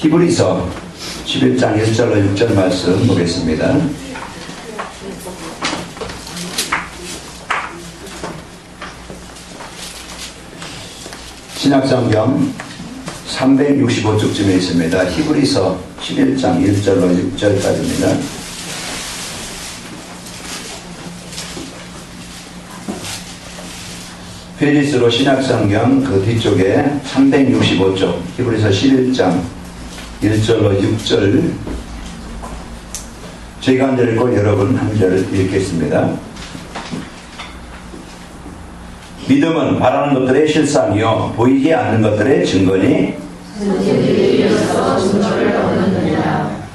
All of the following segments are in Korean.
히브리서 11장 1절로 6절 말씀 보겠습니다. 신약성경 365쪽쯤에 있습니다. 히브리서 11장 1절로 6절까지입니다. 페리스로 신약성경 그 뒤쪽에 365쪽 히브리서 11장 1절로 6절 제가 한 절 읽고 여러분 한 절 읽겠습니다. 믿음은 바라는 것들의 실상이요 보이지 않는 것들의 증거니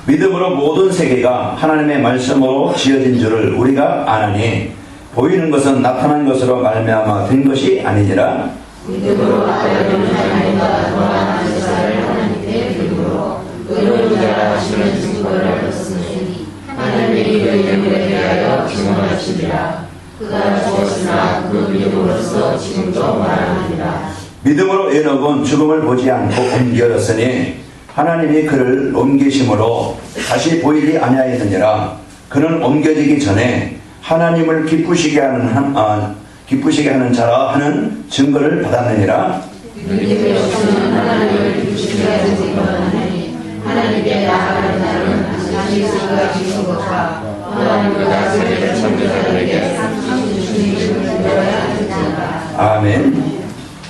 믿음으로 모든 세계가 하나님의 말씀으로 지어진 줄을 우리가 아나니 보이는 것은 나타난 것으로 말미암아 된 것이 아니니라. 믿음으로 하나님은 하나님과 동안한 제사를 하나님께 드리므로 의로운 자라 하시는 증거를 얻었으니 하나님의 이름에 대하여 증언하시리라. 그가 죽었으나 그 믿음으로써 지금도 말하느니라. 믿음으로 에녹은 죽음을 보지 않고 옮겨졌으니 하나님이 그를 옮기심으로 다시 보이지 아니하였느니라. 그는 옮겨지기 전에 하나님을 기쁘시게 하는 자라 하는 증거를 받았느니라. 믿음이 없으면 하나님을 기쁘시게 하는 증거는 하나니 하나님께 나아가는 자는 자기 스스로가 지은 것과 하나님보다 세례를 선교사들에게 삼키신 주님을 믿어야 하는지라. 아멘.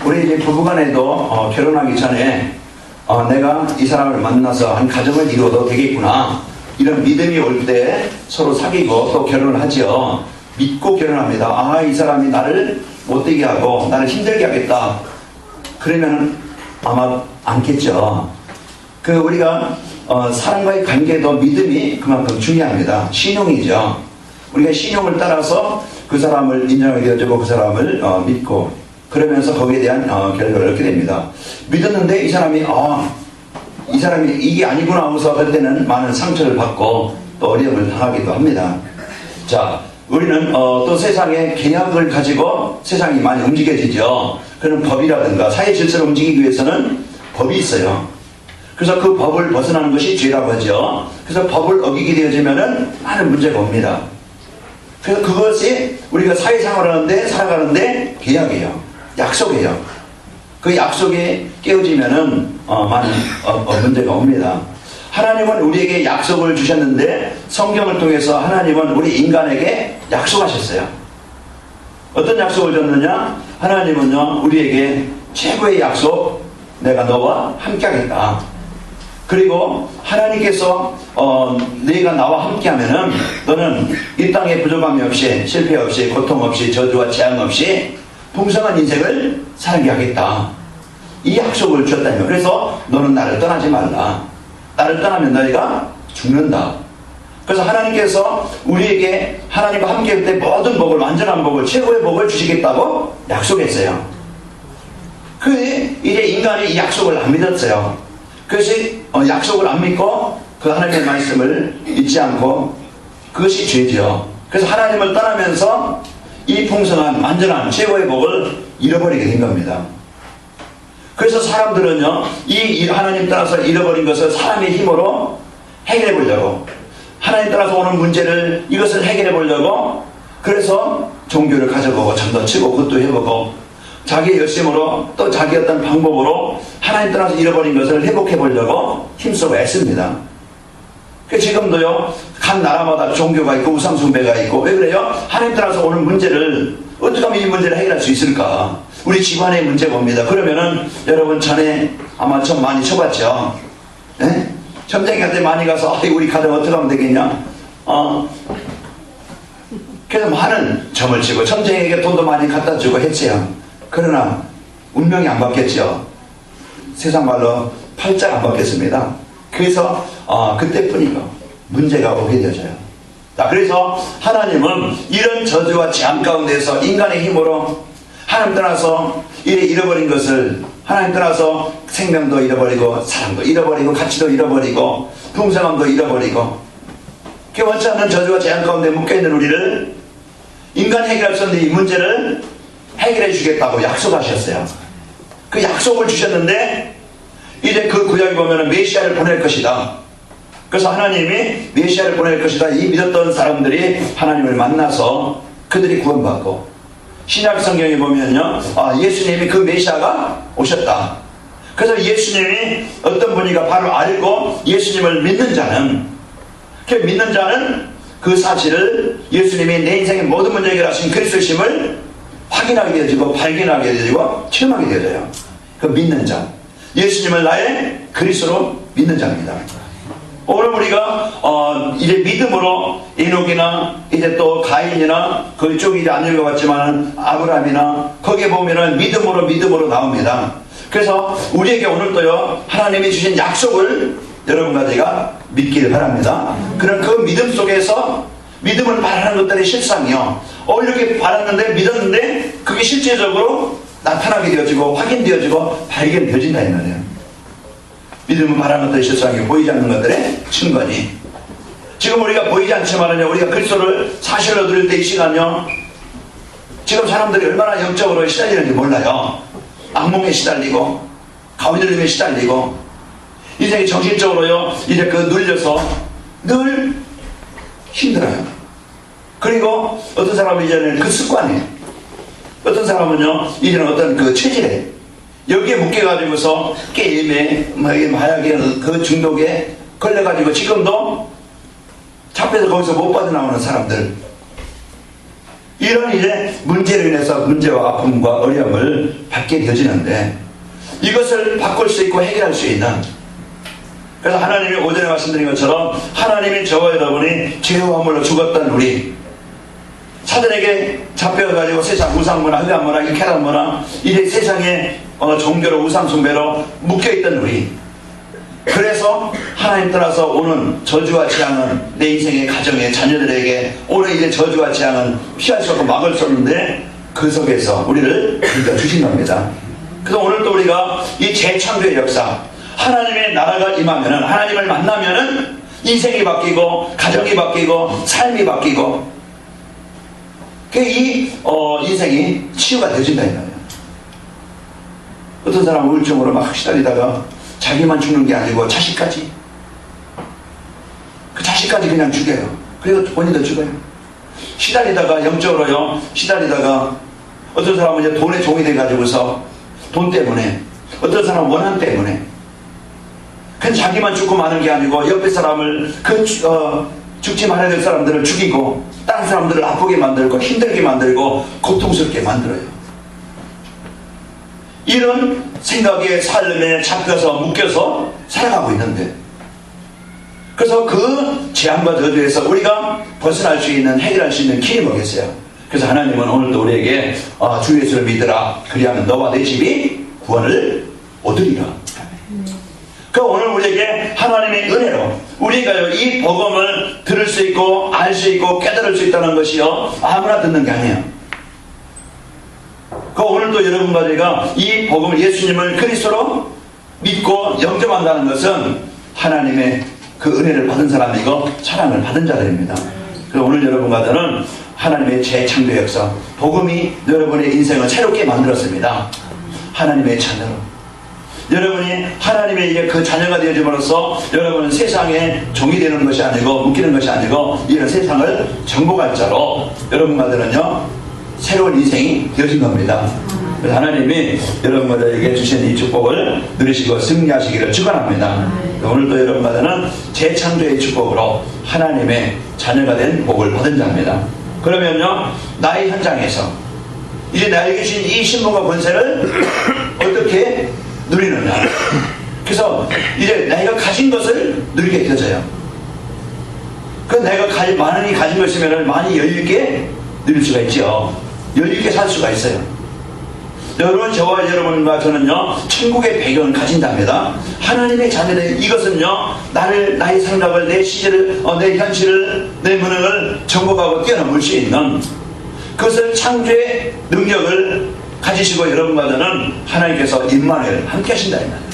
우리 이제 부부간에도 결혼하기 전에 내가 이 사람을 만나서 한 가정을 이루어도 되겠구나 이런 믿음이 올 때 서로 사귀고 또 결혼을 하죠. 믿고 결혼합니다. 이 사람이 나를 못되게 하고 나를 힘들게 하겠다 그러면 아마 않겠죠. 우리가 사람과의 관계도 믿음이 그만큼 중요합니다. 신용이죠. 우리가 신용을 따라서 그 사람을 인정하게 되어주고 그 사람을 믿고 그러면서 거기에 대한 결과를 얻게 됩니다. 믿었는데 이 사람이 이게 아니구나 하고서 그럴 때는 많은 상처를 받고 또 어려움을 당하기도 합니다. 자, 우리는 또 세상의 계약을 가지고 세상이 많이 움직여지죠. 그런 법이라든가 사회 질서를 움직이기 위해서는 법이 있어요. 그래서 그 법을 벗어나는 것이 죄라고 하죠. 그래서 법을 어기게 되어지면은 많은 문제가 옵니다. 그래서 그것이 우리가 사회생활을 하는데 살아가는데 계약이에요. 약속이에요. 그 약속이 깨어지면은 많은 문제가 옵니다. 하나님은 우리에게 약속을 주셨는데 성경을 통해서 하나님은 우리 인간에게 약속하셨어요. 어떤 약속을 줬느냐? 하나님은요 우리에게 최고의 약속, 내가 너와 함께 하겠다. 그리고 하나님께서 네가 나와 함께 하면은 너는 이 땅에 부족함이 없이 실패 없이 고통 없이 저주와 재앙 없이 풍성한 인생을 살게 하겠다. 이 약속을 주었다며. 그래서 너는 나를 떠나지 말라. 나를 떠나면 너희가 죽는다. 그래서 하나님께서 우리에게 하나님과 함께 할 때 모든 복을, 완전한 복을, 최고의 복을 주시겠다고 약속했어요. 이제 인간이 이 약속을 안 믿었어요. 그래서 약속을 안 믿고 그 하나님의 말씀을 잊지 않고 그것이 죄죠. 그래서 하나님을 떠나면서 이 풍성한 완전한 최고의 복을 잃어버리게 된 겁니다. 그래서 사람들은요 이 하나님 따라서 잃어버린 것을 사람의 힘으로 해결해 보려고 하나님 따라서 오는 문제를 이것을 해결해 보려고 그래서 종교를 가져보고 점도 치고 그것도 해보고 자기의 열심으로 또 자기 어떤 방법으로 하나님 따라서 잃어버린 것을 회복해 보려고 힘쓰고 애씁니다. 지금도요 각 나라마다 종교가 있고 우상숭배가 있고 왜 그래요? 하나님 따라서 오는 문제를 어떻게 하면 이 문제를 해결할 수 있을까? 우리 집안의 문제가 옵니다. 그러면은 여러분 전에 아마 좀 많이 쳐봤죠. 네? 점쟁이한테 많이 가서 우리 가정 어떻게 하면 되겠냐? 그래서 많은 점을 치고 점쟁이에게 돈도 많이 갖다 주고 했지요. 그러나 운명이 안 바뀌었죠. 세상 말로 팔자가 안 바뀌었습니다. 그래서 그때뿐이고 문제가 오게 되어져요. 그래서 하나님은 이런 저주와 재앙 가운데서 인간의 힘으로 하나님 떠나서 잃어버린 것을 하나님 떠나서 생명도 잃어버리고 사랑도 잃어버리고 가치도 잃어버리고 풍성함도 잃어버리고 원치 않는 저주와 재앙 가운데 묶여있는 우리를 인간이 해결할 수 없는 이 문제를 해결해 주겠다고 약속하셨어요. 그 약속을 주셨는데 이제 그 구약에 보면 메시아를 보낼 것이다. 그래서 하나님이 메시아를 보낼 것이다. 이 믿었던 사람들이 하나님을 만나서 그들이 구원받고, 신약 성경에 보면요, 예수님이 그 메시아가 오셨다. 그래서 예수님이 어떤 분이가 바로 알고 예수님을 믿는 자는, 그 사실을 예수님이 내 인생의 모든 문제 해결하신 그리스도심을 확인하게 되어지고 발견하게 되어지고 체험하게 되어져요. 그 믿는 자, 예수님을 나의 그리스도로 믿는 자입니다. 오늘 우리가 이제 믿음으로 에녹이나 이제 또 가인이나 그쪽 이제 안 읽어봤지만 아브라함이나 거기에 보면은 믿음으로 나옵니다. 그래서 우리에게 오늘도요, 하나님이 주신 약속을 여러분과 제가 믿기를 바랍니다. 그런 그 믿음 속에서 믿음을 바라는 것들의 실상이요, 이렇게 바랐는데 믿었는데 그게 실제적으로 나타나게 되어지고 확인되어지고 발견되어진다 이 말이에요. 믿음은 바라는 것들의 실상이 보이지 않는 것들의 증거니, 지금 우리가 보이지 않지만은요, 우리가 그리스도를 사실로 누릴 때 이 시간요, 지금 사람들이 얼마나 영적으로 시달리는지 몰라요. 악몽에 시달리고 가위들림에 시달리고 인생이 정신적으로요 이제 그 눌려서 늘 힘들어요. 그리고 어떤 사람은 이제는 그 습관에, 어떤 사람은요 이제는 어떤 그 체질에 여기에 묶여가지고서 게임에 마약에 그 중독에 걸려가지고 지금도 잡혀서 거기서 못 빠져나오는 사람들, 이런 이제 문제로 인해서 문제와 아픔과 어려움을 받게 되어지는데, 이것을 바꿀 수 있고 해결할 수 있는, 그래서 하나님이 오전에 말씀드린 것처럼 하나님이 저와 여러분이 죄와 허물로 죽었던 우리, 사단에게 잡혀가지고 세상 우상문화, 흑암문화, 이케란문화, 이제 세상의 종교로 우상 숭배로 묶여있던 우리, 그래서 하나님 따라서 오는 저주와 재앙은 내 인생의 가정의 자녀들에게 오늘 이제 저주와 재앙은 피할 수 없고 막을 수 없는데 그 속에서 우리를 주신 겁니다. 그래서 오늘 또 우리가 이 재창조의 역사, 하나님의 나라가 임하면은, 하나님을 만나면은 인생이 바뀌고 가정이 바뀌고 삶이 바뀌고, 이 인생이 치유가 되어진다 이 말이에요. 어떤 사람은 우울증으로 막 시달리다가 자기만 죽는 게 아니고 자식까지, 그 자식까지 그냥 죽여요. 그리고 본인도 죽어요. 시달리다가 영적으로요 시달리다가, 어떤 사람은 이제 돈의 종이 돼가지고서 돈 때문에, 어떤 사람은 원한 때문에 그냥 자기만 죽고 마는 게 아니고 옆에 사람을 죽지 말아야 될 사람들을 죽이고 다른 사람들을 아프게 만들고 힘들게 만들고 고통스럽게 만들어요. 이런 생각의 삶에 잡혀서 묶여서 살아가고 있는데, 그래서 그 재앙과 저주에서 우리가 벗어날 수 있는, 해결할 수 있는 길이 뭐겠어요? 그래서 하나님은 오늘도 우리에게 주 예수를 믿으라, 그리하면 너와 내 집이 구원을 얻으리라. 그 오늘 우리에게 하나님의 은혜로 우리가 이 복음을 들을 수 있고 알 수 있고 깨달을 수 있다는 것이요 아무나 듣는 게 아니에요. 그 오늘도 여러분과 제가 이 복음을, 예수님을 그리스도로 믿고 영접한다는 것은 하나님의 그 은혜를 받은 사람이고 사랑을 받은 자들입니다. 그래서 오늘 여러분과 저는 하나님의 재창조 역사, 복음이 여러분의 인생을 새롭게 만들었습니다. 하나님의 자녀로 여러분이 하나님의 이제 그 자녀가 되어짐으로써 여러분은 세상에 종이 되는 것이 아니고 묶이는 것이 아니고 이런 세상을 정복할 자로 여러분과들은요 새로운 인생이 되어진 겁니다. 그래서 하나님이 여러분들에게 주신 이 축복을 누리시고 승리하시기를 축원합니다. 오늘도 여러분과들은 재창조의 축복으로 하나님의 자녀가 된 복을 받은 자입니다. 그러면요 나의 현장에서 이제 나에게 주신 이 신분과 권세를 어떻게 누리느냐, 그래서 이제 내가 가진 것을 누리게 되어져요. 그 내가 많이 가진 것 있으면 많이 여유있게 누릴 수가 있죠. 여유있게 살 수가 있어요. 여러분, 저와 여러분과 저는요 천국의 배경을 가진답니다. 하나님의 자녀는 이것은요 나의 생각을, 내 시제를, 내 현실을, 내 무능을 정복하고 뛰어넘을 수 있는 그것을 창조의 능력을 가지시고 여러분과 저는 하나님께서 임마누엘 함께 하신다 이 말이에요.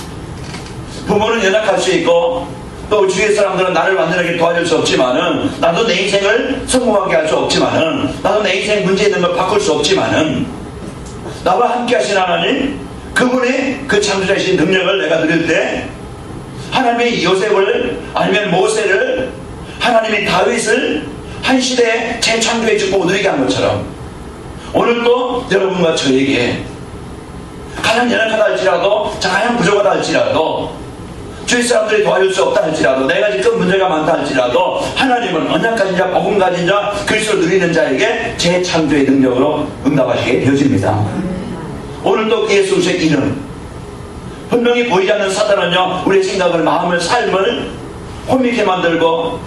부모는 연약할 수 있고 또 주위의 사람들은 나를 완전하게 도와줄 수 없지만은, 나도 내 인생을 성공하게 할 수 없지만은, 나도 내 인생 문제 있는 걸 바꿀 수 없지만은, 나와 함께 하신 하나님, 그분의 그 창조자이신 능력을 내가 누릴 때 하나님이 요셉을 아니면 모세를 하나님이 다윗을 한 시대에 재창조의 축복을 누리게 한 것처럼 오늘도 여러분과 저에게 가장 연약하다 할지라도 가장 부족하다 할지라도 주위 사람들이 도와줄 수 없다 할지라도 내가 지금 문제가 많다 할지라도 하나님은 언약 가진 자 복음 가진 자 그리스도를 누리는 자에게 재창조의 능력으로 응답하시게 되어집니다. 오늘도 예수 그리스도의 이름 분명히 보이지 않는 사단은요 우리의 생각을 마음을 삶을 혼미케 만들고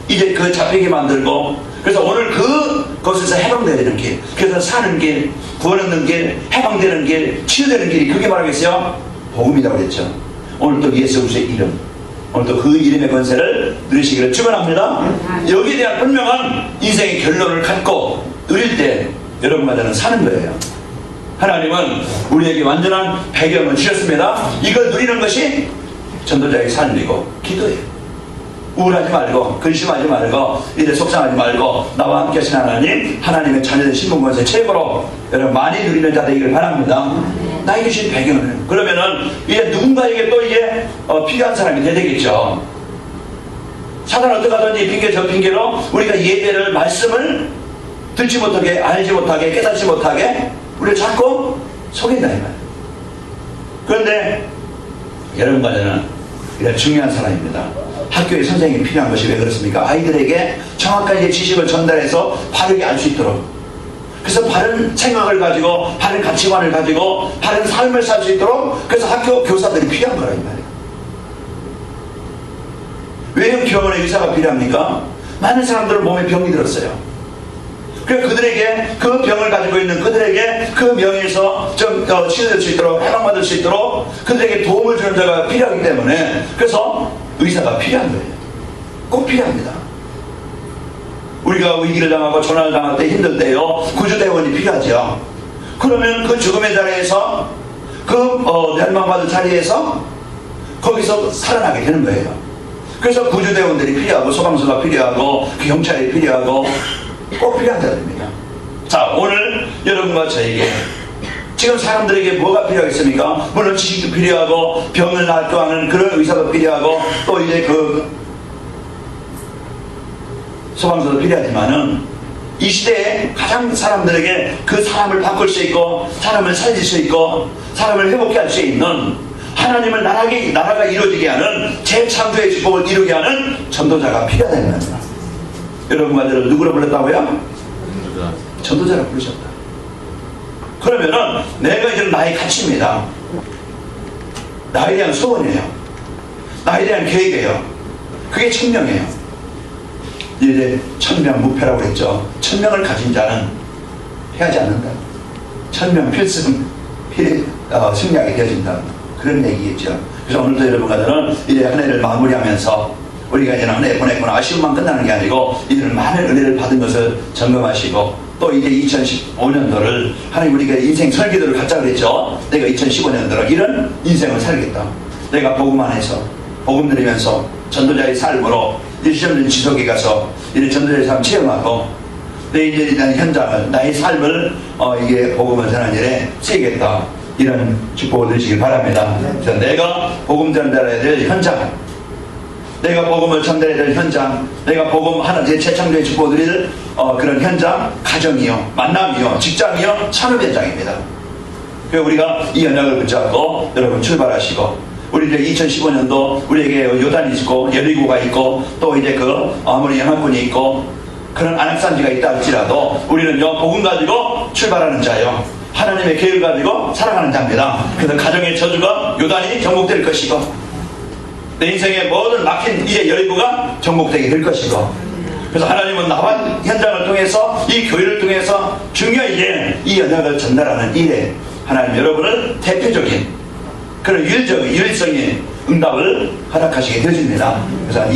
이제 그 잡히게 만들고 그래서 오늘 그것에서 해방되어야 되는 길 그래서 사는 길 구원 얻는 길 해방되는 길 치유되는 길이 그게 말하겠어요 복음이라고 그랬죠. 오늘도 예수 그리스도의 이름 오늘도 그 이름의 권세를 누리시기를 축원합니다. 여기에 대한 분명한 인생의 결론을 갖고 누릴 때 여러분과 저는 사는 거예요. 하나님은 우리에게 완전한 배경을 주셨습니다. 이걸 누리는 것이 전도자의 삶이고 기도예요. 우울하지 말고 근심하지 말고 이제 속상하지 말고 나와 함께 하신 하나님의 자녀된 신분권세 최고로 여러분 많이 누리는 자 되기를 바랍니다. 나에게 주신 배경을 그러면은 이제 누군가에게 또 이제 필요한 사람이 돼야 되겠죠. 사단 어떻게 하든지 핑계 저 핑계로 우리가 예배를 말씀을 듣지 못하게 알지 못하게 깨닫지 못하게 우리를 자꾸 속인다 이 말이에요. 그런데 여러분과 저는 이런 중요한 사람입니다. 학교에 선생님이 필요한 것이 왜 그렇습니까? 아이들에게 정확하게 지식을 전달해서 바르게 알 수 있도록 그래서 바른 생각을 가지고 바른 가치관을 가지고 바른 삶을 살 수 있도록 그래서 학교 교사들이 필요한 거라 이 말이에요. 왜 병원에 의사가 필요합니까? 많은 사람들은 몸에 병이 들었어요. 그래서 그들에게 그 병을 가지고 있는 그들에게 그 병에서 좀 치료될 수 있도록 해방받을 수 있도록 그들에게 도움을 주는 자가 필요하기 때문에 그래서 의사가 필요한 거예요. 꼭 필요합니다. 우리가 위기를 당하고 전화를 당할 때 힘들 때요 구조대원이 필요하죠. 그러면 그 죽음의 자리에서 그 멸망받을 자리에서 거기서 살아나게 되는 거예요. 그래서 구조대원들이 필요하고 소방서가 필요하고 그 경찰이 필요하고 꼭 필요한 자들입니다. 자 오늘 여러분과 저에게 지금 사람들에게 뭐가 필요하겠습니까? 물론 지식도 필요하고 병을 낫게 하는 그런 의사도 필요하고 또 이제 그 소방서도 필요하지만은 이 시대에 가장 사람들에게 그 사람을 바꿀 수 있고 사람을 살릴 수 있고 사람을 회복해 할 수 있는 하나님을 나라가 이루어지게 하는 재창조의 축복을 이루게 하는 전도자가 필요하다는 겁니다. 여러분과 저를 누구로 불렀다고요? 전도자로 부르셨다. 그러면은 내가 이제 나의 가치입니다. 나에 대한 소원이에요. 나에 대한 계획이에요. 그게 천명이에요. 이제 천명무패라고 했죠. 천명을 가진 자는 해하지 않는다. 천명 필승 승리하게 되어진다. 그런 얘기겠죠. 그래서 오늘도 여러분과 저는 이제 한 해를 마무리하면서 우리가 이제는 한 해 보냈구나 아쉬움만 끝나는 게 아니고 이제는 많은 은혜를 받은 것을 점검하시고 또 이제 2015년도를 하나님 우리가 인생 설계도를 갖자 그랬죠. 내가 2015년도로 이런 인생을 살겠다. 내가 복음 안에서 복음 누리면서 전도자의 삶으로 일시적인 지속에 가서 이제 전도자의 삶 체험하고 내 이제 현장을 나의 삶을 이게 복음을 전하는 일에 쓰이겠다. 이런 축복을 누리시길 바랍니다. 그래서 내가 복음 전달해야 될 현장 내가 복음을 전달해야 될 현장 내가 복음 하나님의 재창조의 축복을 누릴 그런 현장 가정이요 만남이요 직장이요 산업 현장입니다. 그래서 우리가 이 연약을 붙잡고 여러분 출발하시고 우리 이제 2015년도 우리에게 요단이 있고 여리고가 있고 또 이제 아무리 연합군이 있고 그런 안악산지가 있다 할지라도 우리는요 복음 가지고 출발하는 자요 하나님의 계획을 가지고 살아가는 자입니다. 그래서 가정의 저주가 요단이 정복될 것이고 내 인생의 모든 막힌 이제 여리고가 정복되게 될 것이고 그래서 하나님은 나와 현장을 통해서 이 교회를 통해서 중요하게 이 연약을 전달하는 일에 하나님 여러분을 대표적인 그런 유일성의 응답을 허락하시게 되어집니다. 그래서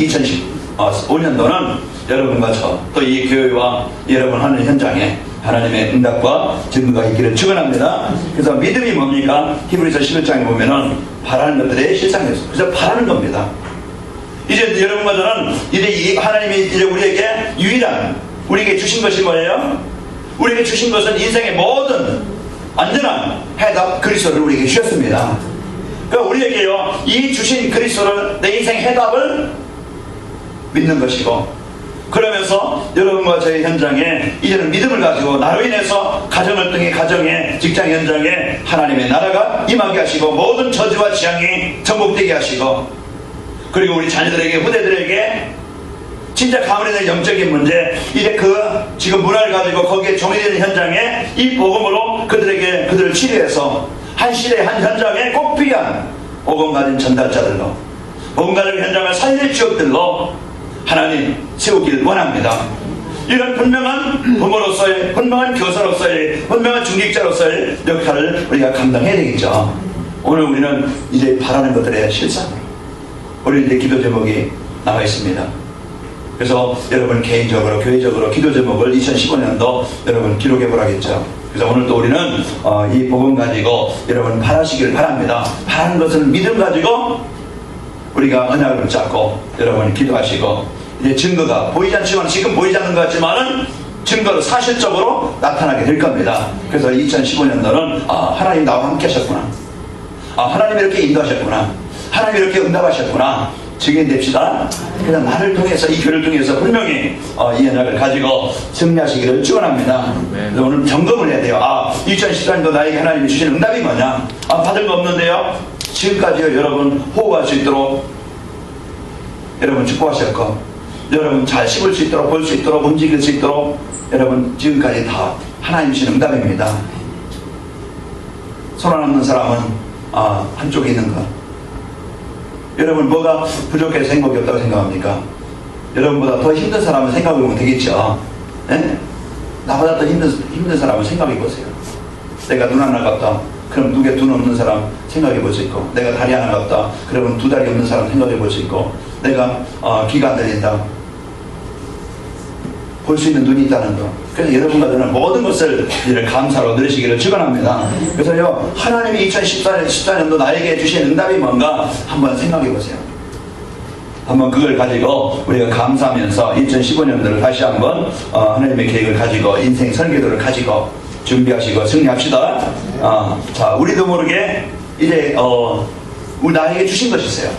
2015년도는 여러분과 저 또 이 교회와 여러분 하는 현장에 하나님의 응답과 증거가 있기를 축원합니다. 그래서 믿음이 뭡니까? 히브리서 11장에 보면은 바라는 것들의 실상이었어요. 그래서 바라는 겁니다. 이제 여러분과 저는 이제 하나님이 이제 우리에게 유일한 우리에게 주신 것이 뭐예요? 우리에게 주신 것은 인생의 모든 안전한 해답 그리스도를 우리에게 주셨습니다. 그러니까 우리에게요, 이 주신 그리스도를, 내 인생 해답을 믿는 것이고, 그러면서 여러분과 저의 현장에 이제는 믿음을 가지고 나로 인해서 가정을 통해 가정에, 직장 현장에 하나님의 나라가 임하게 하시고, 모든 저주와 재앙이 정복되게 하시고, 그리고 우리 자녀들에게, 후대들에게 진짜 가문에 대한 영적인 문제, 이제 그 지금 문화를 가지고 거기에 종이되는 현장에 이 복음으로 그들을 치료해서 한 시대 한 현장에 꼭 필요한 복음 가진 전달자들로, 복음 가진 현장을 살릴 지역들로 하나님 세우길 원합니다. 이런 분명한 부모로서의, 분명한 교사로서의, 분명한 중직자로서의 역할을 우리가 감당해야 되겠죠. 오늘 우리는 이제 바라는 것들의 실상, 우리 이제 기도 제목이 나와 있습니다. 그래서 여러분 개인적으로, 교회적으로 기도 제목을 2015년도 여러분 기록해 보라겠죠. 그래서 오늘 또 우리는 이 복음 가지고 여러분 바라시길 바랍니다. 바라는 것은 믿음 가지고 우리가 언약을 붙잡고 여러분 기도하시고, 이제 증거가 보이지 않지만, 지금 보이지 않는 것 같지만은 증거로 사실적으로 나타나게 될 겁니다. 그래서 2015년도는 하나님 나와 함께 하셨구나, 하나님 이렇게 인도하셨구나, 하나님 이렇게 응답하셨구나, 증인됩시다. 그래서 나를 통해서, 이 교회를 통해서 분명히 이 언약을 가지고 승리하시기를 축원합니다. 그래서 오늘 점검을 해야 돼요. 2014년도 나에게 하나님이 주신 응답이 뭐냐? 받은 거 없는데요. 지금까지요, 여러분 호흡할 수 있도록 여러분 축복하셨고, 여러분 잘 씹을 수 있도록, 볼 수 있도록, 움직일 수 있도록 여러분 지금까지 다 하나님 주신 응답입니다. 손 안 없는 사람은 한쪽에 있는 것. 여러분 뭐가 부족해서 행복이 없다고 생각합니까? 여러분보다 더 힘든 사람을 생각해 보면 되겠죠. 네? 나보다 더 힘든 사람을 생각해 보세요. 내가 눈 하나 같다, 그럼 눈에 눈 없는 사람 생각해 볼 수 있고, 내가 다리 하나 같다, 그러면 두 다리 없는 사람 생각해 볼 수 있고, 내가 귀가 안 들린다, 볼 수 있는 눈이 있다는 것. 그래서 여러분과 저는 모든 것을 이제 감사로 누리시기를 축원합니다. 그래서요, 하나님이 2014년도 나에게 주신 응답이 뭔가 한번 생각해 보세요. 한번 그걸 가지고 우리가 감사하면서 2015년도를 다시 한번 하나님의 계획을 가지고, 인생 설계도를 가지고 준비하시고 승리합시다. 자, 우리도 모르게 이제 나에게 주신 것이 있어요.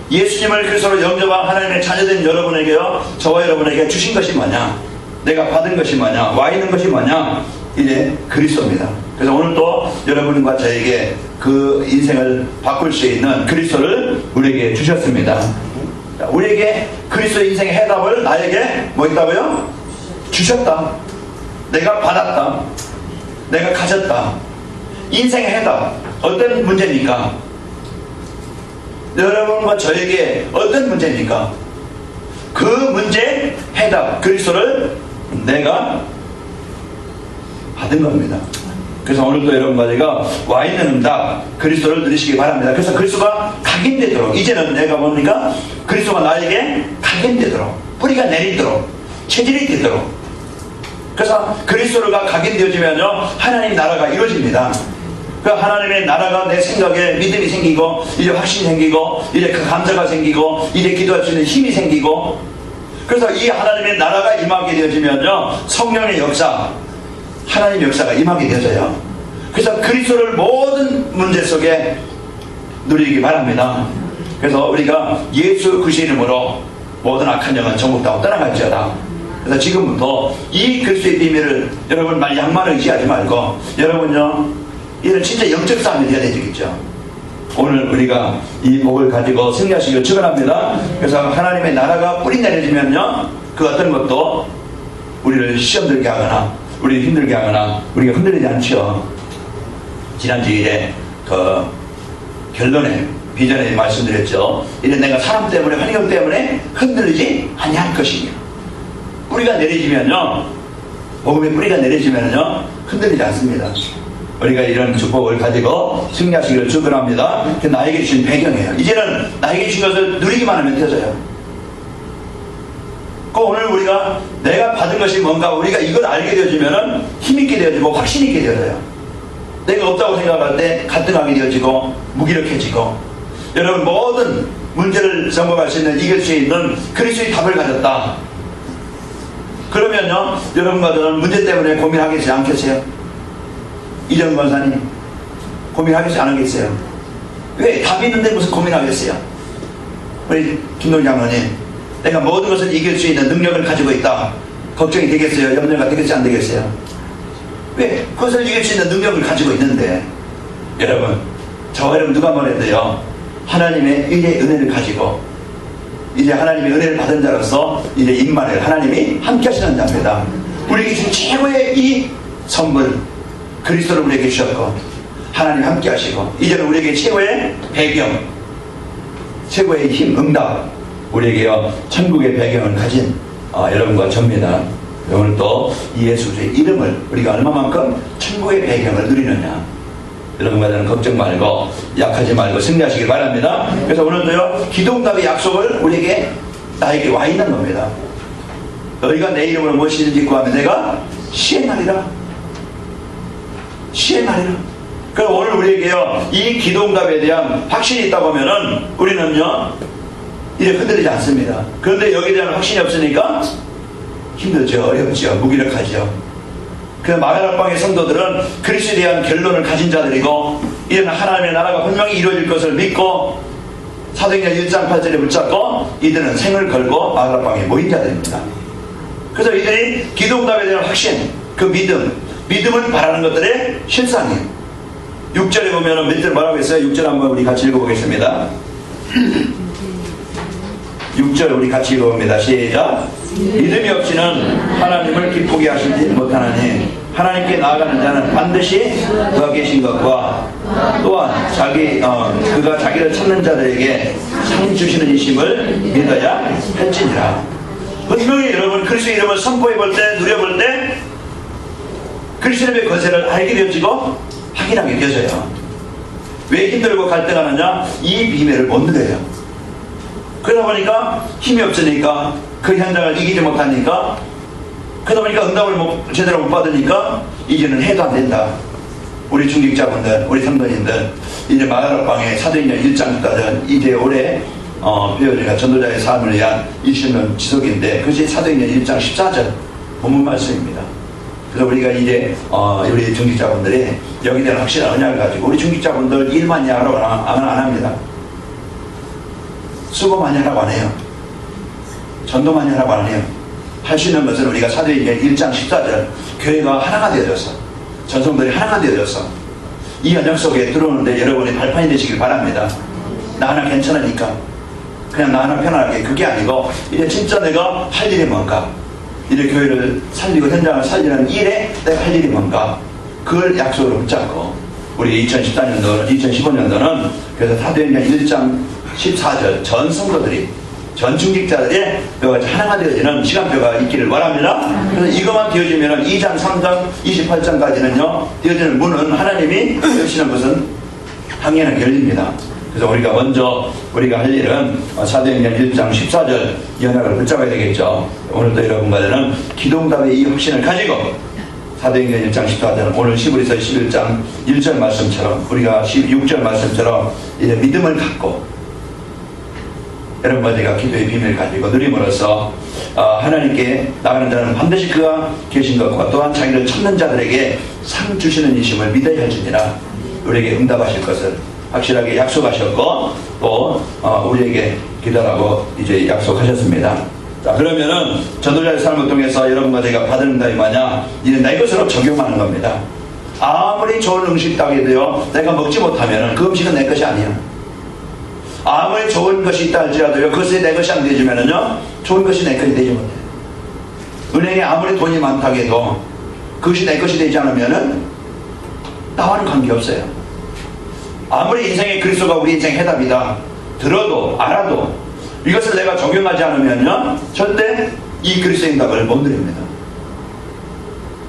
예수님을 그리스도로 영접한 하나님의 자녀된 여러분에게요, 저와 여러분에게 주신 것이 뭐냐, 내가 받은 것이 뭐냐, 와 있는 것이 뭐냐, 이제 그리스도입니다. 그래서 오늘 또 여러분과 저에게 그 인생을 바꿀 수 있는 그리스도를 우리에게 주셨습니다. 자, 우리에게 그리스도 인생의 해답을 나에게 뭐 있다고요? 주셨다. 내가 받았다. 내가 가졌다. 인생의 해답, 어떤 문제입니까? 여러분과 저에게 어떤 문제입니까? 그 문제의 해답, 그리스도를 내가 받은 겁니다. 그래서 오늘도 여러분과 제가 와 있는 응답, 그리스도를 누리시기 바랍니다. 그래서 그리스도가 각인되도록, 이제는 내가 뭡니까? 그리스도가 나에게 각인되도록, 뿌리가 내리도록, 체질이 되도록. 그래서 그리스도가 각인되어지면요, 하나님 나라가 이루어집니다. 그 하나님의 나라가 내 생각에 믿음이 생기고, 이제 확신이 생기고, 이제 그 감사가 생기고, 이제 기도할 수 있는 힘이 생기고, 그래서 이 하나님의 나라가 임하게 되어지면요, 성령의 역사, 하나님 역사가 임하게 되어져요. 그래서 그리스도를 모든 문제 속에 누리기 바랍니다. 그래서 우리가 예수 그리스도의 이름으로 모든 악한 영은 전국다 떠나갈지어다. 그래서 지금부터 이 그리스도의 비밀을 여러분 말 양만을 의지하지 말고, 여러분요, 이런 진짜 영적 싸움이 되어야 되겠죠. 오늘 우리가 이 복을 가지고 승리하시길 축원합니다. 그래서 하나님의 나라가 뿌리 내려지면요, 그 어떤 것도 우리를 시험 들게 하거나 우리를 힘들게 하거나 우리가 흔들리지 않죠. 지난주일에 그 결론에 비전에 말씀드렸죠. 이래 내가 사람 때문에, 환경 때문에 흔들리지 아니할 것이며, 뿌리가 내려지면요, 복음의 뿌리가 내려지면요, 흔들리지 않습니다. 우리가 이런 축복을 가지고 승리하시기를 축원합니다. 나에게 주신 배경이에요. 이제는 나에게 주신 것을 누리기만 하면 되어져요. 오늘 우리가 내가 받은 것이 뭔가, 우리가 이걸 알게 되어지면은 힘있게 되어지고 확신 있게 되어져요. 내가 없다고 생각할 때 갈등하게 되어지고 무기력해지고, 여러분 모든 문제를 점검할 수 있는, 이길 수 있는 그리스도의 답을 가졌다. 그러면요, 여러분과 저는 문제 때문에 고민하겠지 않겠어요? 이정 권사님 고민하겠어요? 안 하겠어요? 왜? 다 믿는데 무슨 고민하겠어요? 우리 김동희 장로님, 내가 모든 것을 이길 수 있는 능력을 가지고 있다. 걱정이 되겠어요? 염려가 되겠어요? 안 되겠어요? 왜? 그것을 이길 수 있는 능력을 가지고 있는데, 여러분, 저와 여러분 누가 말해도요, 하나님의 일의 은혜를 가지고 이제 하나님의 은혜를 받은 자로서 이제 임마누엘 하나님이 함께 하시는 자입니다. 우리에게 주신 최고의 이 선물, 그리스도를 우리에게 주셨고 하나님 함께 하시고, 이제는 우리에게 최고의 배경, 최고의 힘, 응답, 우리에게요 천국의 배경을 가진 여러분과 접니다. 오늘 또 이 예수의 이름을 우리가 얼마만큼 천국의 배경을 누리느냐, 여러분과 저는 걱정 말고 약하지 말고 승리하시길 바랍니다. 그래서 오늘도요 기도응답의 약속을 우리에게, 나에게 와 있는 겁니다. 너희가 내 이름으로 무엇이든지 구하면 내가 시행하리라. 시행하리라. 그럼 오늘 우리에게요 이 기도응답에 대한 확신이 있다고 하면은 우리는요 이제 흔들리지 않습니다. 그런데 여기에 대한 확신이 없으니까 힘들죠, 어렵죠, 무기력하죠. 그 마가락방의 성도들은 그리스도에 대한 결론을 가진 자들이고, 이제는 하나님의 나라가 분명히 이루어질 것을 믿고 사도행전 1장 8절에 붙잡고 이들은 생을 걸고 마가락방에 모인 자들입니다. 그래서 이들이 기도응답에 대한 확신, 그 믿음을 바라는 것들의 실상이에요. 6절에 보면 몇 절 뭐라고 했어요? 6절 한번 우리 같이 읽어보겠습니다. 6절 우리 같이 읽어봅니다. 시작. 믿음이 없이는 하나님을 기쁘게 하시지 못하나니 하나님께 나아가는 자는 반드시 그가 계신 것과 또한 그가 자기를 찾는 자들에게 상 주시는 이심을 믿어야 할지니라. 분명히 여러분 그리스도의 이름을 선포해 볼 때, 누려볼 때 그리스도의 권세를 알게 되어지고 확인하게 되어져요. 왜 힘들고 갈등하느냐? 이 비밀을 못 누려요. 그러다 보니까 힘이 없으니까, 그 현장을 이기지 못하니까, 그러다 보니까 응답을 제대로 못 받으니까 이제는 해도 안 된다. 우리 중직자분들, 우리 성도님들, 이제 마가락방의 사도행전 1장부터 이제 올해 배우니까 전도자의 삶을 위한 20년 지속인데, 그것이 사도행전 1장 14절 본문 말씀입니다. 그래서 우리가 이제 우리 중직자분들이 여기에 대한 확실한 언약을 가지고, 우리 중직자분들 일만 하라고 안 합니다. 수고 많이 하라고 안 해요. 전도 많이 하라고 안 해요. 할 수 있는 것은 우리가 사도행전 1장 14절 교회가 하나가 되어져서, 전성들이 하나가 되어져서 이 언약 속에 들어오는데 여러분이 발판이 되시길 바랍니다. 나 하나 괜찮으니까 그냥 나 하나 편안하게, 그게 아니고 이제 진짜 내가 할 일이 뭔가, 이제 교회를 살리고 현장을 살리는 일에 내가 할 일이 뭔가, 그걸 약속으로 붙잡고 우리 2014년도 2015년도는 그래서 사도행전 1장 14절 전 성도들이, 전 중직자들이 여기까지 하나가 되어지는 시간표가 있기를 바랍니다. 그래서 이것만 되어지면 2장 3장 28장까지는요 되어지는 문은 하나님이 여시는 것은 당연하게 열립니다. 그래서 우리가 먼저 우리가 할 일은 사도행전 1장 14절 연락을 붙잡아야 되겠죠. 오늘도 여러분과는 기도응답의 이 확신을 가지고 사도행전 1장 14절, 오늘 시브리서 11장 1절 말씀처럼, 우리가 16절 말씀처럼 이제 믿음을 갖고 여러분과 제가 기도의 비밀을 가지고 누림으로써 하나님께 나가는 자는 반드시 그가 계신 것과 또한 자기를 찾는 자들에게 상 주시는 이심을 믿어야 할지니라. 우리에게 응답하실 것을 확실하게 약속하셨고 또 우리에게 기다라고 이제 약속하셨습니다. 자, 그러면은 전도자의 삶을 통해서 여러분과 제가 받은 응답이 뭐냐? 이제 내 것으로 적용하는 겁니다. 아무리 좋은 음식 따게도요 내가 먹지 못하면은 그 음식은 내 것이 아니야. 아무리 좋은 것이 있다 할지라도요 그것이 내 것이 안 되지만은요 좋은 것이 내 것이 되지 못해요. 은행에 아무리 돈이 많다고 해도 그것이 내 것이 되지 않으면은 나와는 관계없어요. 아무리 인생의 그리스도가 우리 인생의 해답이다 들어도 알아도 이것을 내가 적용하지 않으면요 절대 이 그리스도의 응답을 못 누립니다.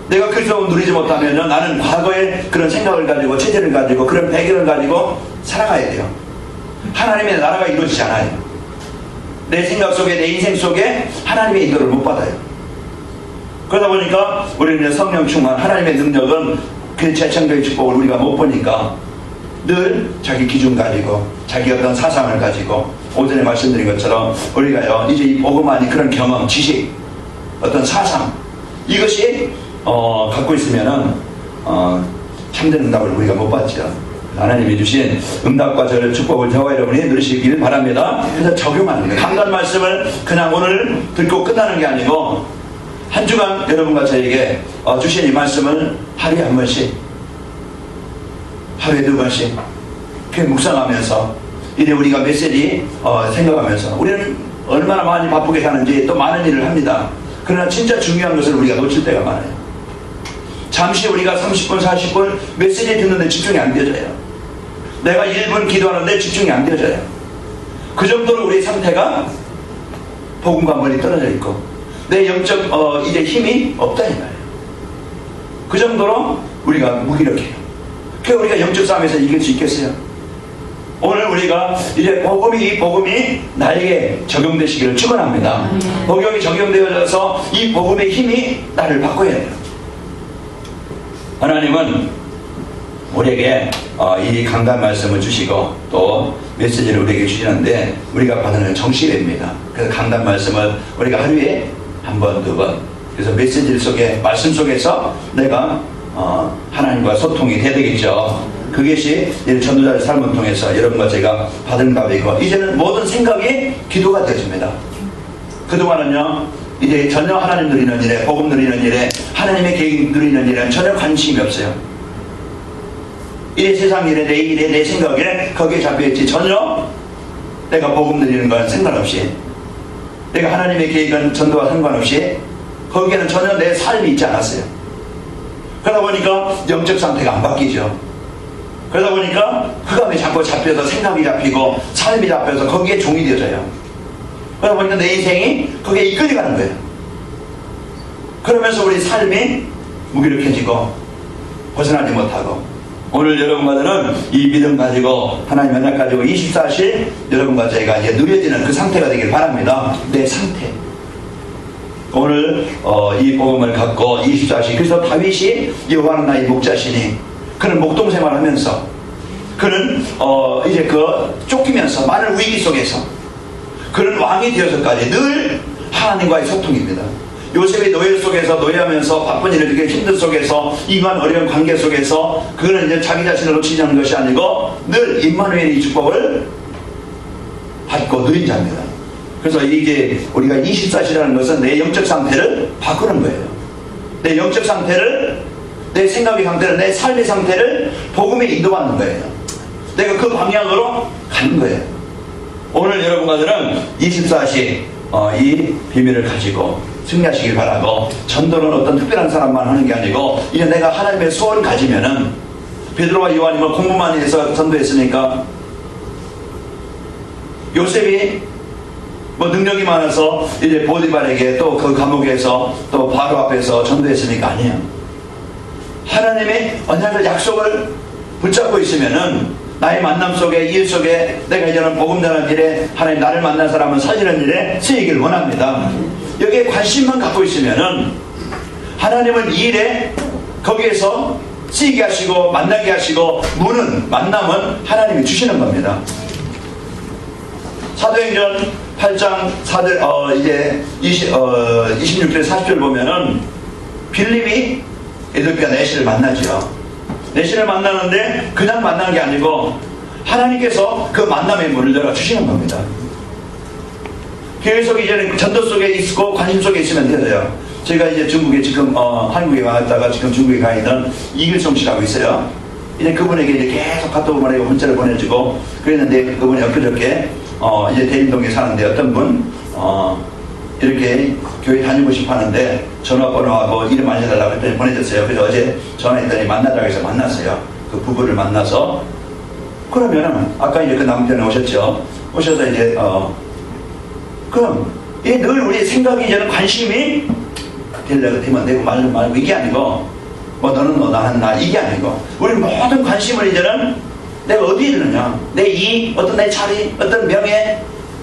내가 그리스도를 누리지 못하면요 나는 과거의 그런 생각을 가지고 체제를 가지고 그런 배경을 가지고 살아가야 돼요. 하나님의 나라가 이루어지지 않아요. 내 생각 속에, 내 인생 속에 하나님의 인도를 못 받아요. 그러다 보니까 우리는 성령 충만, 하나님의 능력은 그 재창조의 축복을 우리가 못 보니까 늘 자기 기준 가지고 자기 어떤 사상을 가지고, 오전에 말씀드린 것처럼 우리가요 이제 이 복음 안에 그런 경험, 지식, 어떤 사상, 이것이 갖고 있으면은 참된 응답을 우리가 못 받죠. 하나님이 주신 응답과 저를 축복을 저와 여러분이 누리시길 바랍니다. 그래서 적용하는 거예요. 강단 말씀을 그냥 오늘 듣고 끝나는 게 아니고 한 주간 여러분과 저에게 주신 이 말씀을 하루에 한 번씩, 하루에 2번씩 묵상하면서 이제 우리가 메시지 생각하면서 우리는 얼마나 많이 바쁘게 사는지 또 많은 일을 합니다. 그러나 진짜 중요한 것을 우리가 놓칠 때가 많아요. 잠시 우리가 30분 40분 메시지 듣는데 집중이 안 되어져요. 내가 1분 기도하는데 집중이 안 되어져요. 그 정도로 우리 상태가 복음과 멀리 떨어져 있고 내 영적 이제 힘이 없다 이 말이에요. 그 정도로 우리가 무기력해요. 그래서 우리가 영적 싸움에서 이길 수 있겠어요? 오늘 우리가 이제 이 복음이 나에게 적용되시기를 축원합니다. 복음이 적용되어져서 이 복음의 힘이 나를 바꿔야 돼요. 하나님은 우리에게 이 강단 말씀을 주시고 또 메시지를 우리에게 주시는데 우리가 받는 정시입니다. 그래서 강단 말씀을 우리가 하루에 한 번, 2번 그래서 메시지 속에 말씀 속에서 내가 하나님과 소통이 돼야 되겠죠. 그것이 전도자의 삶을 통해서 여러분과 제가 받은 답이고 이제는 모든 생각이 기도가 되어집니다. 그동안은요 이제 전혀 하나님 누리는 일에 복음 누리는 일에 하나님의 계획 누리는 일에 전혀 관심이 없어요. 이 세상 일에 내 일에 내 생각에 거기에 잡혀있지 전혀 내가 복음 누리는 건 상관없이 내가 하나님의 계획은 전도와 상관없이 거기에는 전혀 내 삶이 있지 않았어요. 그러다 보니까 영적 상태가 안 바뀌죠. 그러다 보니까 흑암에 자꾸 잡혀서 생각이 잡히고 삶이 잡혀서 거기에 종이 되어져요. 그러다 보니까 내 인생이 거기에 이끌려가는 거예요. 그러면서 우리 삶이 무기력해지고 벗어나지 못하고 오늘 여러분과는 이 믿음 가지고 하나님 연약 가지고 24시 여러분과 저희가 이제 누려지는 그 상태가 되길 바랍니다. 내 상태. 오늘 이 복음을 갖고 24시 그래서 다윗이 여호와는 나의 목자시니 그는 목동생활을 하면서 그는 이제 쫓기면서 많은 위기 속에서 그는 왕이 되어서까지 늘 하나님과의 소통입니다. 요셉이 노예 속에서 노예하면서 바쁜 일을 되게 힘든 속에서 이만 어려운 관계 속에서 그는 이제 자기 자신을 놓치지 않는 것이 아니고 늘 임마누엘의 축복을 받고 누린 자입니다. 그래서 이게 우리가 24시라는 것은 내 영적 상태를 바꾸는 거예요. 내 영적 상태를 내 생각의 상태를 내 삶의 상태를 복음에 인도받는 거예요. 내가 그 방향으로 가는 거예요. 오늘 여러분과들은 24시 이 비밀을 가지고 승리하시길 바라고 전도는 어떤 특별한 사람만 하는 게 아니고 이제 내가 하나님의 소원을 가지면은 베드로와 요한이 공부만 해서 전도했으니까 요셉이 능력이 많아서 이제 보디발에게 또 그 감옥에서 또 바로 앞에서 전도했으니까 아니에요. 하나님의 언약을 약속을 붙잡고 있으면은 나의 만남 속에 일 속에 내가 이제는 복음 전하는 일에 하나님 나를 만난 사람은 살리는 일에 쓰이길 원합니다. 여기에 관심만 갖고 있으면은 하나님은 이 일에 거기에서 쓰이게 하시고 만나게 하시고 만남은 하나님이 주시는 겁니다. 사도행전 8장 4절 이제 26절 40절 보면은 빌립이 에도피아 내시를 만나죠. 내시를 만나는데 그냥 만난 게 아니고 하나님께서 그 만남의 문을 열어주시는 겁니다. 교회 속에 이제는 전도 속에 있고 관심 속에 있으면 되죠. 제가 이제 중국에 지금 한국에 왔다가 지금 중국에 가 있는 이길성 씨라고 있어요. 이제 그분에게 이제 계속 카톡을 보내고 문자를 보내주고 그랬는데 그분이 엊그저께 이제 대림동에 사는데 어떤 분 이렇게 교회 다니고 싶어 하는데 전화번호하고 이름 알려달라고 했더니 보내줬어요. 그래서 어제 전화했더니 만나자고 해서 만났어요. 그 부부를 만나서 그러면은 아까 이제 그 남편이 오셨죠. 오셔서 이제 그럼 늘 우리 생각이 이제는 관심이 되려고 되면 되고 말고 이게 아니고 너는 너 나는 나 이게 아니고 우리 모든 관심을 이제는 내가 어디에 두느냐 내 이익 어떤 내 자리 어떤 명예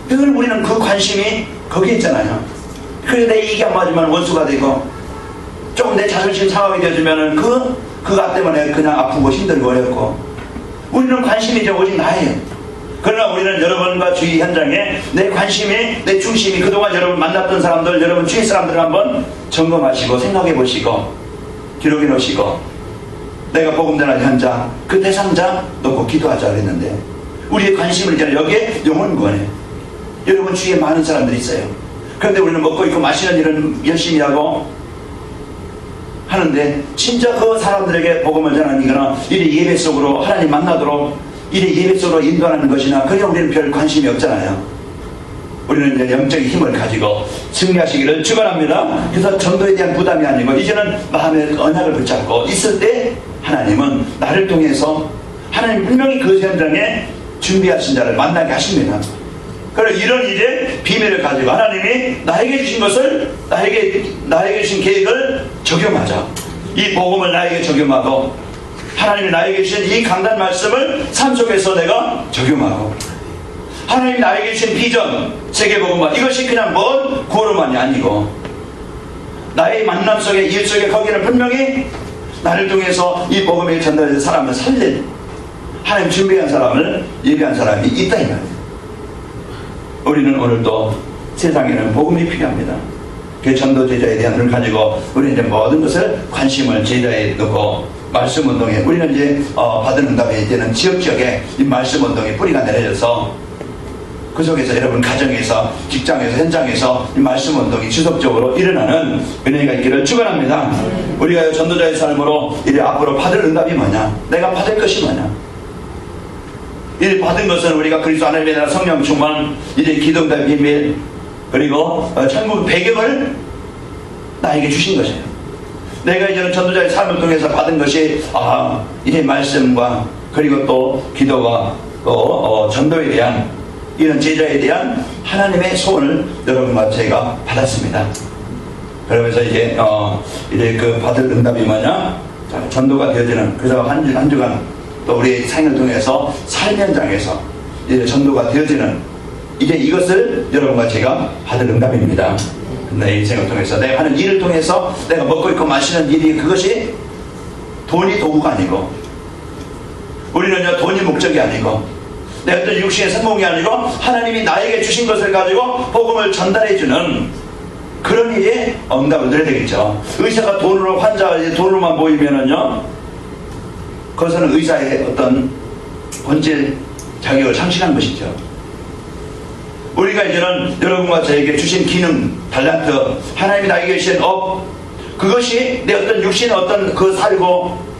늘 우리는 그 관심이 거기에 있잖아요. 그래서 내 이익이 안 맞으면 원수가 되고 조금 내 자존심 상하게 되어주면은 그가 때문에 그냥 아프고 힘들고 어렵고 우리는 관심이 이제 오직 나예요. 그러나 우리는 여러분과 주위 현장에 내 관심이 내 중심이 그동안 여러분 만났던 사람들 여러분 주위 사람들을 한번 점검하시고 생각해 보시고 기록해 놓으시고 내가 복음 전하는 현장, 그 대상자 놓고 기도하자 그랬는데 우리의 관심을 이제 여기에 영혼 구원해. 여러분 주위에 많은 사람들이 있어요. 그런데 우리는 먹고 있고 마시는 일은 열심히 하고 하는데 진짜 그 사람들에게 복음을 전하니까 이래 예배 속으로 하나님 만나도록 이래 예배 속으로 인도하는 것이나 그냥 우리는 별 관심이 없잖아요. 우리는 이제 영적인 힘을 가지고 승리하시기를 축원합니다. 그래서 전도에 대한 부담이 아니고 이제는 마음의 언약을 붙잡고 있을 때 하나님은 나를 통해서 하나님 분명히 그 현장에 준비하신 자를 만나게 하십니다. 그래서 이런 이제 비밀을 가지고 하나님이 나에게 주신 것을 나에게 주신 계획을 적용하자. 이 복음을 나에게 적용하고 하나님이 나에게 주신 이 강단 말씀을 삶 속에서 내가 적용하고 하나님이 나에게 주신 비전 세계복음화 이것이 그냥 먼 구호로만이 아니고 나의 만남 속에 일 속에 거기는 분명히 나를 통해서 이 복음의 전달된 사람을 살릴 하나님 준비한 사람을 예비한 사람이 있다 이 말이에요. 우리는 오늘도 세상에는 복음이 필요합니다. 그 전도 제자에 대한 눈을 가지고 우리는 이제 모든 것을 관심을 제자에 놓고 말씀 운동에 우리는 이제 받은 응답에 되는 지역에 이 말씀 운동에 뿌리가 내려져서 그 속에서 여러분 가정에서 직장에서 현장에서 이 말씀 운동이 지속적으로 일어나는 은혜가 있기를 축원합니다. 우리가 전도자의 삶으로 이제 앞으로 받을 응답이 뭐냐? 내가 받을 것이 뭐냐? 이 받은 것은 우리가 그리스도 하나님의 나라 성령 충만 이제 기도응답 비밀 그리고 천국 배경을 나에게 주신 것이에요. 내가 이제는 전도자의 삶을 통해서 받은 것이 이제 말씀과 그리고 또 기도와 또 전도에 대한 이런 제자에 대한 하나님의 소원을 여러분과 제가 받았습니다. 그러면서 이제 그 받을 응답이 뭐냐? 자, 전도가 되어지는 그래서 한 주간 또 우리의 생을 통해서 삶 현장에서 이제 전도가 되어지는 이제 이것을 여러분과 제가 받을 응답입니다. 내 인생을 통해서 내가 하는 일을 통해서 내가 먹고 있고 마시는 일이 그것이 돈이 도구가 아니고 우리는 돈이 목적이 아니고 내 어떤 육신의 성공이 아니고 하나님이 나에게 주신 것을 가지고 복음을 전달해주는 그런 일에 응답을 드려야 되겠죠. 의사가 돈으로 환자가 돈으로만 모이면은요 그것은 의사의 어떤 본질 자격을 상실한 것이죠. 우리가 이제는 여러분과 저에게 주신 기능, 달란트, 하나님이 나에게 주신 업, 그것이 내 어떤 육신의 어떤 그 살고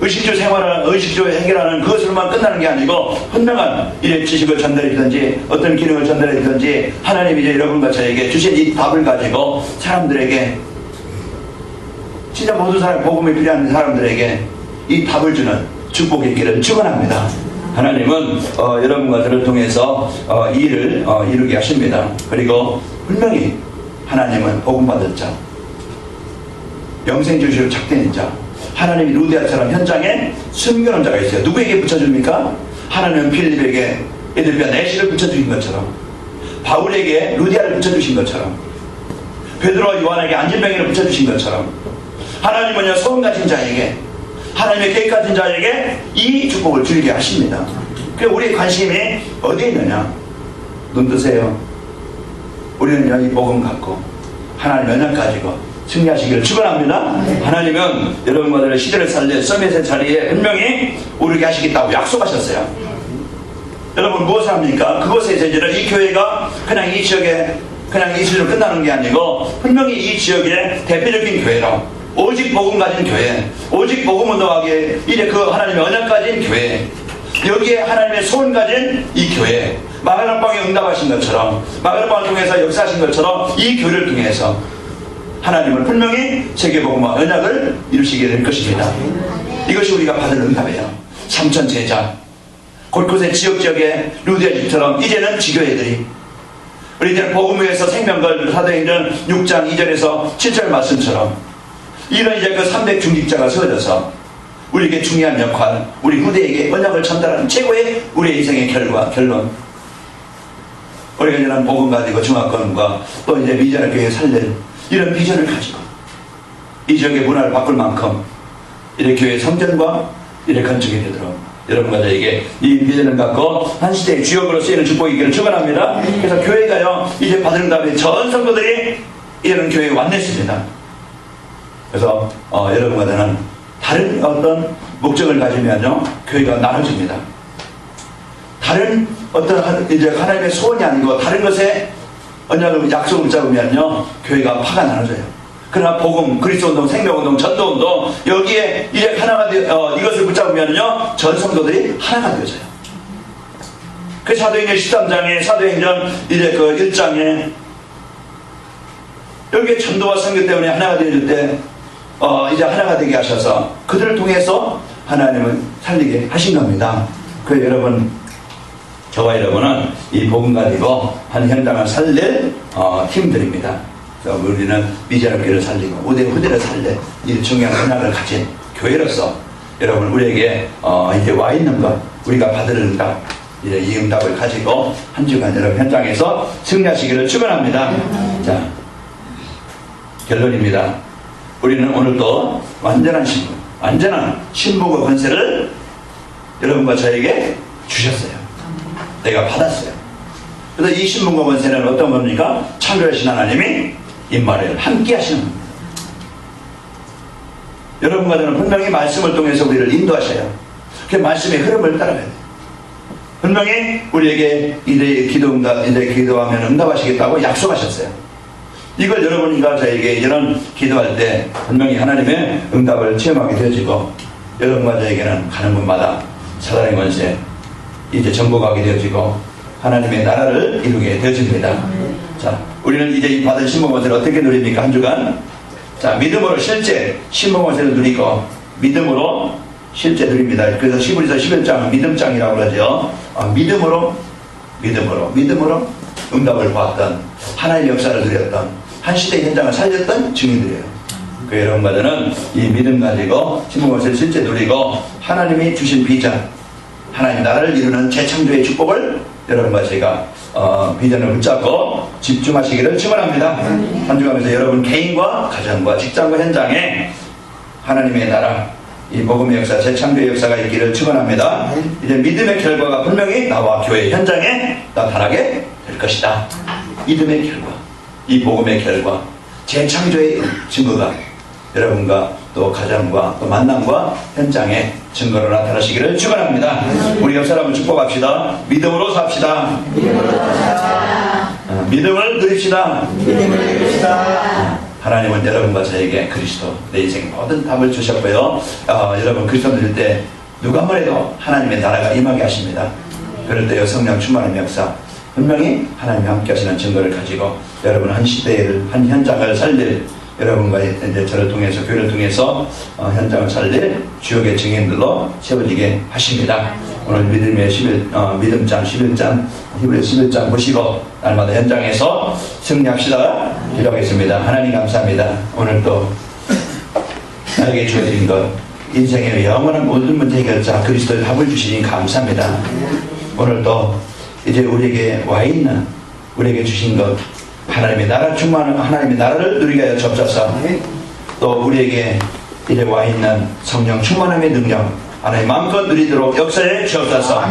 의식주 생활을, 의식주 해결하는 그것으로만 끝나는 게 아니고 분명한 일의 지식을 전달했든지 어떤 기능을 전달했든지 하나님이 이제 여러분과 저에게 주신 이 답을 가지고 사람들에게 진짜 모든 사람 복음이 필요한 사람들에게 이 답을 주는 축복의 길을 축원합니다. 하나님은 여러분과 저를 통해서 이 일을 이루게 하십니다. 그리고 분명히 하나님은 복음받은 자, 영생 주시로 작된 자, 하나님이 루디아처럼 현장에 숨겨놓은 자가 있어요. 누구에게 붙여줍니까? 하나님은 필립에게 에드비아 내시를 붙여주신 것처럼 바울에게 루디아를 붙여주신 것처럼 베드로와 요한에게 안진뱅이를 붙여주신 것처럼 하나님은요 소원 가진 자에게 하나님의 계획 가진 자에게 이 축복을 주게 하십니다. 그래서 우리의 관심이 어디에 있느냐? 눈 뜨세요. 우리는 이 복음 갖고 하나님 연약 가지고 승리하시기를 축원합니다. 하나님은 여러분과의 시대를 살릴 서밋의 자리에 분명히 오르게 하시겠다고 약속하셨어요. 여러분 무엇을 합니까? 그곳에서 이제는 이 교회가 그냥 이 지역에 그냥 이 지역으로 끝나는 게 아니고 분명히 이 지역의 대표적인 교회로 오직 복음 가진 교회, 오직 복음 운동하기에 이제 그 하나님의 언약 가진 교회, 여기에 하나님의 소원 가진 이 교회, 마가다방에 응답하신 것처럼 마가다방을 통해서 역사하신 것처럼 이 교회를 통해서 하나님은 분명히 세계복음화 언약을 이루시게 될 것입니다. 이것이 우리가 받을 응답이에요. 삼천 제자 곳곳의 지역지역에 루디아 집처럼 이제는 지교회들이 우리 이제는 복음에서 생명걸 사도행전 6장 2절에서 7절 말씀처럼 이런 이제 그 300 중직자가 세워져서 우리에게 중요한 역할, 우리 후대에게 언약을 전달하는 최고의 우리의 인생의 결론. 우리가 이제는 복음 가지고 중화권과 또 이제 미전의 교회 살릴 이런 비전을 가지고 이 지역의 문화를 바꿀 만큼 이렇게 교회 성전과 이렇게 건축이 되도록 여러분과 저에게 이 비전을 갖고 한 시대의 주역으로 쓰이는 축복이 있기를 축원합니다. 그래서 교회가요 이제 받은 다음에 전 성도들이 이런 교회에 왔냈습니다. 그래서 여러분과 저는 다른 어떤 목적을 가지면요, 교회가 나눠집니다. 다른 어떤 이제 하나님의 소원이 아니고 다른 것에 언약을 약속을 잡으면요, 교회가 파가 나눠져요. 그러나 복음, 그리스도운동, 생명운동, 전도운동, 여기에 이제 하나가 이것을 붙잡으면요, 전 성도들이 하나가 되어져요. 그 사도행전 13장에, 사도행전 이제 그 1장에 여기에 전도와 선교 때문에 하나가 되어질 때 이제 하나가 되게 하셔서 그들을 통해서 하나님은 살리게 하신 겁니다. 그 여러분, 저와 여러분은 이 복음 가지고 한 현장을 살릴 힘들입니다. 그래서 우리는 미전업계를 살리고 후대를 살릴 이 중요한 언약을 가진 교회로서 여러분, 우리에게 이제 와 있는 것, 우리가 받을 응답, 이제 이 응답을 가지고 한 주간 여러분 현장에서 승리하시기를 축원합니다. 자, 결론입니다. 우리는 오늘도 완전한 신분과 권세를 여러분과 저에게 주셨어요. 내가 받았어요. 그래서 이 신분과 권세는 어떤 겁니까? 창조하신 하나님이 임마누엘 함께 하시는 겁니다. 여러분과 저는 분명히 말씀을 통해서 우리를 인도하셔요. 그 말씀의 흐름을 따라가야 돼요. 분명히 우리에게 이제 기도하면 응답하시겠다고 약속하셨어요. 이걸 여러분과 저에게 이런 기도할 때 분명히 하나님의 응답을 체험하게 되어지고, 여러분과 저에게는 가는 곳마다 사단의 권세 이제 정복하게 되어지고 하나님의 나라를 이루게 되어집니다. 자, 우리는 이제 이 받은 신분 권세를 어떻게 누립니까? 한 주간, 자, 믿음으로 실제 신분 권세를 누리고 믿음으로 실제 누립니다. 그래서 히브리서 11장은 믿음장이라고 그러죠. 믿음으로 응답을 보았던, 하나님의 역사를 누렸던, 한 시대의 현장을 살렸던 증인들이에요. 그 여러분과 저는 이 믿음 가지고 신분 권세를 실제 누리고 하나님이 주신 비전, 하나님 나라를 이루는 재창조의 축복을 여러분과 제가 비전을 붙잡고 집중하시기를 축원합니다. 한 주간에서 여러분 개인과 가정과 직장과 현장에 하나님의 나라, 이 복음의 역사, 재창조의 역사가 있기를 축원합니다. 이제 믿음의 결과가 분명히 나와 교회 현장에 나타나게 될 것이다. 믿음의 결과, 이 복음의 결과, 재창조의 증거가 여러분과 또 가정과 또 만남과 현장에 증거로 나타나시기를 축원합니다. 우리 옆 사람을 축복합시다. 믿음으로 삽시다. 믿음을 누립시다. 하나님은 여러분과 저에게 그리스도, 내 인생 모든 답을 주셨고요. 여러분 그리스도 누릴 때 누가 뭐래도 하나님의 나라가 임하게 하십니다. 그럴 때 성령 충만한 역사, 분명히 하나님이 함께 하시는 증거를 가지고 여러분 한 시대를, 한 현장을 살릴, 여러분과 이제 저를 통해서, 교회를 통해서 현장을 살릴 주역의 증인들로 세워지게 하십니다. 오늘 믿음장 11장, 히브리서 11장 보시고 날마다 현장에서 승리합시다. 기도하겠습니다. 하나님 감사합니다. 오늘 또 나에게 주어진 것, 인생의 영원한 모든 문제 해결자 그리스도의 답을 주시니 감사합니다. 오늘 또 이제 우리에게 와 있는, 우리에게 주신 것, 하나님의 나라 충만한 하나님의 나라를 누리게 하여 주옵소서. 또 우리에게 이제 와 있는 성령 충만함의 능력 하나님 마음껏 누리도록 역사해 주옵소서.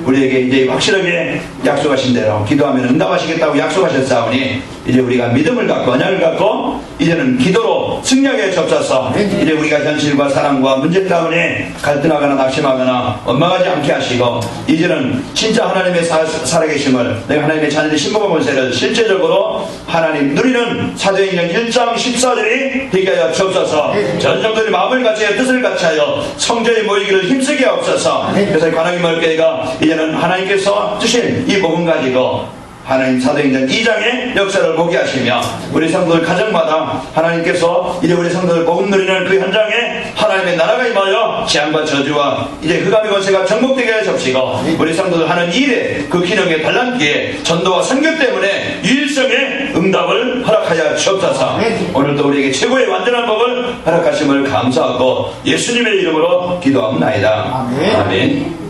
우리에게 이제 확실하게 약속하신 대로 기도하면 응답하시겠다고 약속하셨사오니 이제 우리가 믿음을 갖고 언약을 갖고 이제는 기도로 승리하게 주옵소서. 이제 우리가 현실과 사랑과 문제 가운데 갈등하거나 낙심하거나 원망하지 않게 하시고 이제는 진짜 하나님의 살아계심을, 내가 하나님의 자녀의 신분과 권세를 실제적으로 하나님 누리는 사도행전 1장 14절이 되게 하여 주옵소서. 전성들이 마음을 같이하여 뜻을 같이하여 성전에 모이기를 힘쓰게 하옵소서. 그래서 관왕이 멀게가 이제는 하나님께서 주신 이 복음 가지고 하나님 사도행전 2장의 역사를 보게 하시며 우리 성도들 가정마다 하나님께서 이제 우리 성도들 복음 누리는 그 현장에 하나님의 나라가 임하여 재앙과 저주와 이제 흑암의 권세가 정복되게 하여 접시고 우리 성도들 하는 일에 그 기능의 단란기에 전도와 선교 때문에 유일성의 응답을 허락하여 주옵소서. 오늘도 우리에게 최고의 완전한 복을 허락하심을 감사하고 예수님의 이름으로 기도합니다. 아멘.